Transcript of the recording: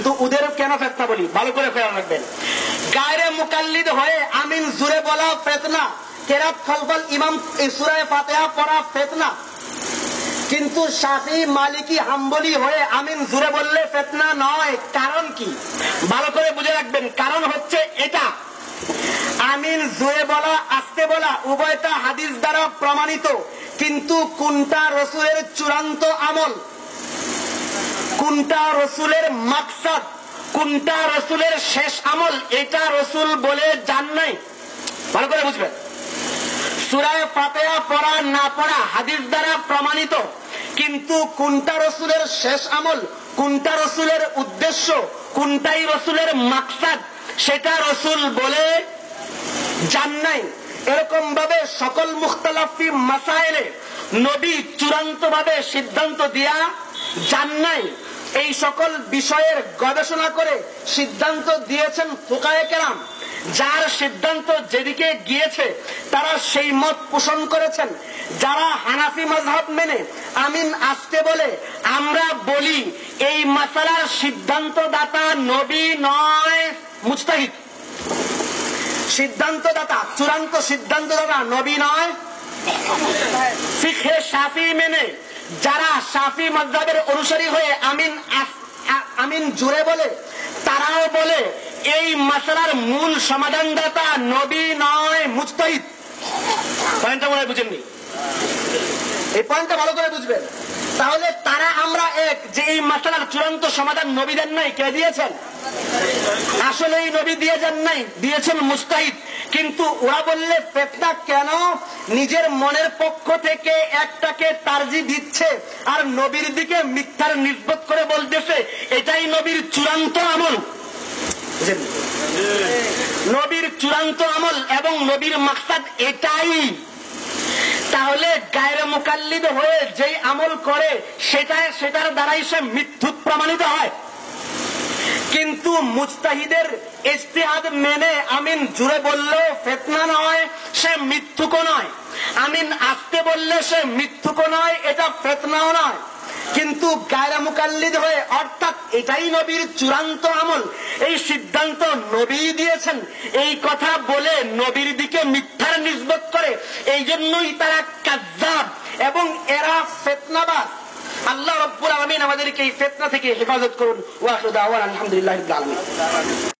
কিন্তু ওদের কেন ফিতনা বলি ভালো করে খেয়াল রাখবেন। গায়রে মুকাল্লিদ হয়ে আমিন জুরে বলা ফিতনা, কেরাত খালফাল ইমাম সূরা ফাতিহা পড়া ফিতনা, কিন্তু শাফি মালিকি হাম্বলি হয়ে আমিন জুরে বললে ফিতনা নয়। কারণ কি ভালো করে বুঝে রাখবেন। কারণ হচ্ছে এটা, আমিন জুরে বলা আস্তে বলা উভয়টা হাদিস দ্বারা প্রমাণিত, কিন্তু কোনটা রসুলের চূড়ান্ত আমল, কোনটা রসুলের মাকসাদ, কোনটা রসুলের শেষ আমল, এটা রসুল বলে যান নাই। ভালো করে বুঝবেন। সূরা ফাতিহা পড়া না পড়া হাদিস দ্বারা প্রমাণিত, কিন্তু কোনটা রসুলের শেষ আমল, কোনটা রসুলের উদ্দেশ্য, কোনটাই রসুলের মাকসাদ, সেটা রসুল বলে যান নাই। এরকম ভাবে সকল মুখতালাফি মাসাইলে নবী চূড়ান্ত ভাবে সিদ্ধান্ত দিয়া যান নাই। এই সকল বিষয়ের গবেষণা করে সিদ্ধান্ত দিয়েছেন ফুকায়ে কেরাম। যার সিদ্ধান্ত যেদিকে গিয়েছে তারা সেই মত পোষণ করেছেন। যারা হানাফি মাযহাব মেনে আমিন আসতে বলে, আমরা বলি এই মাসালার সিদ্ধান্তদাতা নবী নয়, মুজতাহিদ। সিদ্ধান্তদাতা, চূড়ান্ত সিদ্ধান্তদাতা নবী নয়। ফিকহে শাফি মেনে যারা শাফি মাযহাবের অনুসারী হয়ে আমিন জুড়ে বলে, তারাও বলে এই মাসালার মূল সমাধানদাতা নবী নয়, মুজতাহিদ। পয়েন্টটা মনে হয় বুঝেননি? এই পয়েন্টটা ভালো করে বুঝবেন। তাহলে তারা আমরা এক, যে এই মাসালার চূড়ান্ত সমাধান নবী দেন নাই। কে দিয়েছেন? আসলে এই নবী দিয়ে যান নাই, দিয়েছেন মুজতাহিদ। কিন্তু ওরা বললে ফিতনা কেন? নিজের মনের পক্ষ থেকে একটাকে তারজি দিচ্ছে আর নবীর দিকে মিথ্যার নিসবত করে বলতেছে এটাই নবীর চূড়ান্ত আমল। নবীর চূড়ান্ত আমল এবং নবীর মাকসাদ এটাই। তাহলে গায়রে মুকাল্লিদ হয়ে যেই আমল করে সেটার দ্বারাই সে মিথ্যুক প্রমাণিত হয়। কিন্তু মুজতাহিদের ইজতিহাদ মেনে আমিন জুড়ে বললেও ফিতনা নয়, সে মিথ্যুকও নয়। আমিন আসতে বললে সে মিথ্যুকও নয়, এটা ফিতনাও নয়। কিন্তু গায়রে মুকাল্লিদ হয়ে, অর্থাৎ এটাই নবীর চূড়ান্ত আমল, এই সিদ্ধান্ত নবী দিয়েছেন, এই কথা বলে নবীর দিকে মিথ্যার নিসবত করে। এই জন্যই তারা কাযযাব এবং এরা ফিতনাবাজ। আল্লাহ রাব্বুল আলামিন আমাদেরকে এই ফিতনা থেকে হেফাজত করুন। ওয়া আখিরু দাওয়ানা আলহামদুলিল্লাহি রাব্বিল আলামিন।